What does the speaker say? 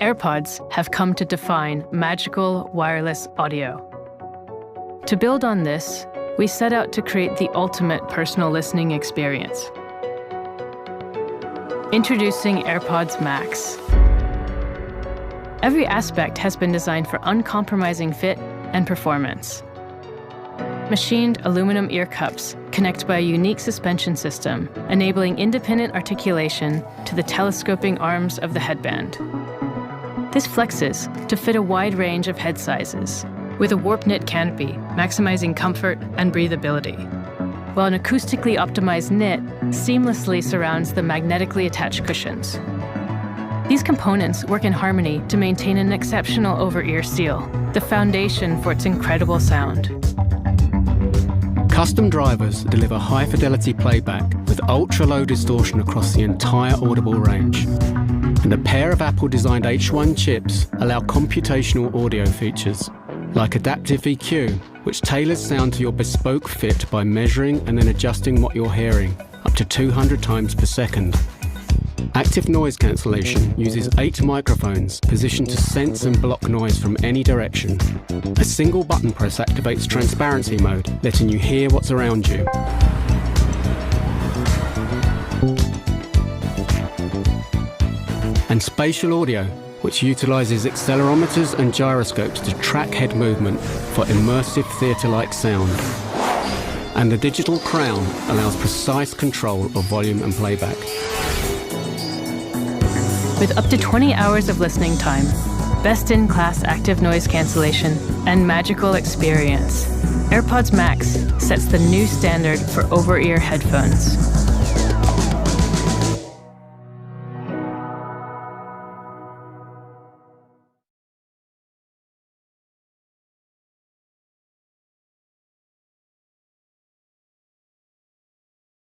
AirPods have come to define magical wireless audio. To build on this, we set out to create the ultimate personal listening experience. Introducing AirPods Max. Every aspect has been designed for uncompromising fit and performance. Machined aluminum ear cups connect by a unique suspension system, enabling independent articulation to the telescoping arms of the headband. This flexes to fit a wide range of head sizes, with a warp-knit canopy maximizing comfort and breathability, while an acoustically optimized knit seamlessly surrounds the magnetically attached cushions. These components work in harmony to maintain an exceptional over-ear seal, the foundation for its incredible sound. Custom drivers deliver high-fidelity playback with ultra-low distortion across the entire audible range. And a pair of Apple-designed H1 chips allow computational audio features, like adaptive EQ, which tailors sound to your bespoke fit by measuring and then adjusting what you're hearing, up to 200 times per second. Active noise cancellation uses 8 microphones positioned to sense and block noise from any direction. A single button press activates transparency mode, letting you hear what's around you. And spatial audio, which utilizes accelerometers and gyroscopes to track head movement for immersive theater-like sound. And the digital crown allows precise control of volume and playback. With up to 20 hours of listening time, best-in-class active noise cancellation, and magical experience, AirPods Max sets the new standard for over-ear headphones.